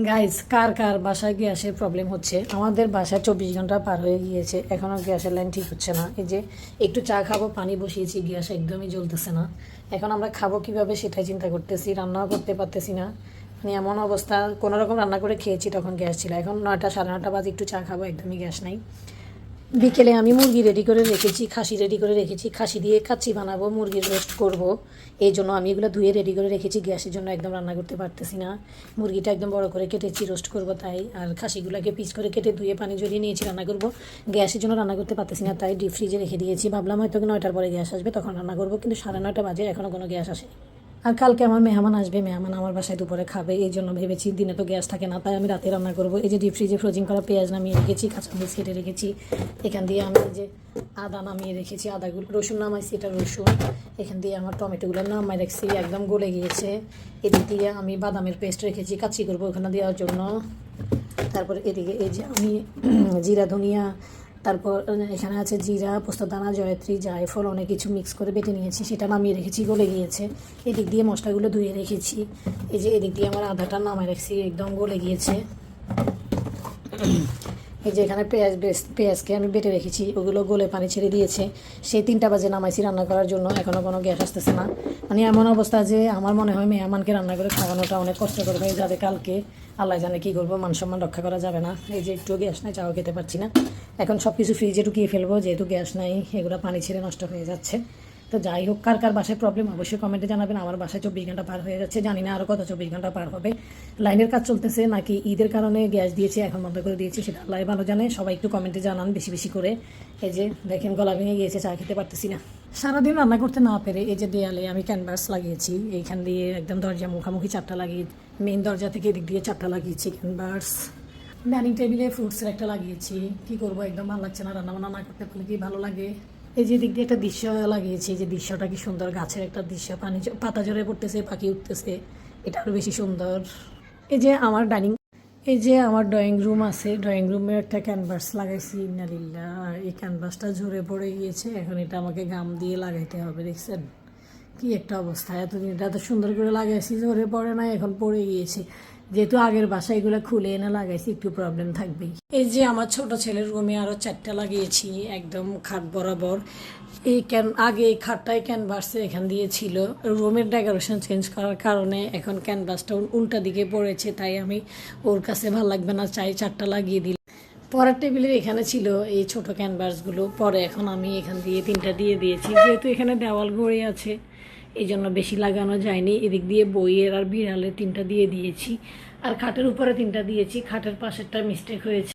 Guys, কার কার বাসায় গ্যাসের problem হচ্ছে? আমাদের বাসায় 24 ঘন্টা পার হয়ে গিয়েছে, এখনও গ্যাসের লাইন ঠিক হচ্ছে না। এই যে একটু চা খাবো, পানি বসিয়েছি, গ্যাস একদমই জ্বলতেছে না। এখন আমরা খাবো কিভাবে সেটাই চিন্তা করতেছি, রান্নাও করতে পারতেছি না। মানে এমন অবস্থা, কোনো রকম রান্না করে খেয়েছি, তখন গ্যাস ছিল। এখন 9টা সাড়ে 9টা বাজে, একটু চা খাবো, একদমই গ্যাস নাই। বিকেলে আমি মুরগি রেডি করে রেখেছি, খাসি রেডি করে রেখেছি, খাসি দিয়ে কাচ্চি বানাবো, মুরগির রোস্ট করব। এই জন্য আমি এগুলো ধুয়ে রেডি করে রেখেছি। গ্যাসের জন্য একদম রান্না করতে পারতেছি না। মুরগিটা একদম বড় করে কেটেছি, রোস্ট করব তাই। আর খাসিগুলোকে পিস করে কেটে ধুয়ে পানি ঝরিয়ে নিয়েছি, রান্না করব। গ্যাসের জন্য রান্না করতে পারতেছি না, তাই ডিপ ফ্রিজে রেখে দিয়েছি। ভাবলাম হয়তো 9টার পরে গ্যাস আসবে, তখন রান্না করবো, কিন্তু 9:30 বাজে, এখনও কোনো গ্যাস আসেনি। আর কালকে আমার মেহমান আসবে, মেহমান আমার বাসায় দুপুরে খাবে, এই জন্য ভেবেছি দিনে তো গ্যাস থাকে না, তাই আমি রাতে রান্না করবো। এই যে ডিপ ফ্রিজে ফ্রোজিং করা পেঁয়াজ নামিয়ে রেখেছি, কাঁচামরিচ কেটে রেখেছি। এখান দিয়ে আমি এই যে আদা নামিয়ে রেখেছি, আদাগুলো রসুন নামাইছি, এটা রসুন। এখান দিয়ে আমার টমেটোগুলো নামাই রাখছি, একদম গলে গিয়েছে। এদিক দিয়ে আমি বাদামের পেস্ট রেখেছি, কাচ্চি করবো ওখানে দেওয়ার জন্য। তারপর এদিকে এই যে আমি জিরা ধনিয়া, তারপর এখানে আছে জিরা, পোস্তদানা, জয়ত্রী, জায়ফল, অনেক কিছু মিক্স করে বেটে নিয়েছি, সেটা নামিয়ে রেখেছি, গলে গিয়েছে। এদিক দিয়ে মশলাগুলো ধুয়ে রেখেছি। এই যে এদিক দিয়ে আমার আদাটা নামায় রাখছি, একদম গলে গিয়েছে। এই যে এখানে পেঁয়াজকে আমি বেটে রেখেছি, ওগুলো গলে পানি ছেড়ে দিয়েছে। সেই 3টা বাজে নামাইছি রান্না করার জন্য, এখনও কোনো গ্যাস আসতেছে না। মানে এমন অবস্থা যে আমার মনে হয় মেহমানকে রান্না করে খাওয়ানোটা অনেক কষ্টকর হয়ে যাবে কালকে। আল্লাহ জানে কী করবো, মান সম্মান রক্ষা করা যাবে না। এই যে একটু গ্যাস নাই, চাও খেতে পারছি না। এখন সব কিছু ফ্রিজে ঢুকিয়ে ফেলবো, যেহেতু গ্যাস নাই, এগুলো পানি ছেড়ে নষ্ট হয়ে যাচ্ছে। তো যাই হোক, কার কার বাসায় প্রবলেম অবশ্যই কমেন্টে জানাবেন। আমার বাসায় 24 ঘন্টা পার হয়ে যাচ্ছে, জানি না আরও কত 24 ঘন্টা পার হবে। লাইনের কাজ চলতেছে নাকি ঈদের কারণে গ্যাস দিয়েছে এখন বন্ধ করে দিয়েছে, সেটা আল্লাহ ভালো জানে। সবাই একটু কমেন্টে জানান বেশি বেশি করে। এই যে দেখেন, গলা ভেঙে গিয়েছে, চা খেতে পারতেছি না। সারাদিন রান্না করতে না পেরে এই যে দেয়ালে আমি ক্যানভাস লাগিয়েছি, এইখান দিয়ে একদম দরজা মুখামুখি 4টা লাগিয়ে, মেইন দরজা থেকে এদিক দিয়ে 4টা লাগিয়েছি ক্যানভাস। ডাইনিং টেবিলে ফ্রুটসের একটা লাগিয়েছি। কি করবো, একদম ভালো লাগছে না, রান্নাবান্না না করতে পারলে কি ভালো লাগে। এই যে দিক দিয়ে একটা দৃশ্য লাগিয়েছি, যে দৃশ্যটা কি সুন্দর, গাছের একটা দৃশ্য, পানি পাতা ঝরে পড়তেছে, পাখি উঠতেছে, এটা আরও বেশি সুন্দর। এই যে আমার ড্রয়িং রুম আছে, ড্রয়িং রুমে একটা ক্যানভাস লাগাইছি, ইন্নালিল্লাহ। এই ক্যানভাসটা ঝরে পড়ে গিয়েছে, এখন এটা আমাকে গাম দিয়ে লাগাইতে হবে। দেখছেন কি একটা অবস্থা, এতদিন এটা এত সুন্দর করে লাগাইছি, ঝরে পড়ে না, এখন পড়ে গিয়েছে। যেহেতু আগের বাসায় এগুলো খুলে এনে লাগাইছি, একটু প্রবলেম থাকবেই। এই যে আমার ছোট ছেলের রুমে আরও 4টা লাগিয়েছি, একদম খাট বরাবর। আগে এই খাটটাই ক্যানভাসে এখান দিয়ে ছিল, রুমের ডেকোরেশন চেঞ্জ করার কারণে এখন ক্যানভাসটা উল্টা দিকে পড়েছে, তাই আমি ওর কাছে ভালো লাগবে না, চাই 4টা লাগিয়ে দিল। পরের টেবিলের এখানে ছিল এই ছোট ক্যানভাসগুলো, পরে এখন আমি এখান দিয়ে 3টা দিয়ে দিয়েছি, যেহেতু এখানে দেওয়াল গড়ে আছে, এই জন্য বেশি লাগানো যায়নি। এদিক দিয়ে বইয়ের আর বিড়ালের 3টা দিয়ে দিয়েছি, আর খাটের উপরে 3টা দিয়েছি, খাটের পাশেরটা মিস্টেক হয়েছে।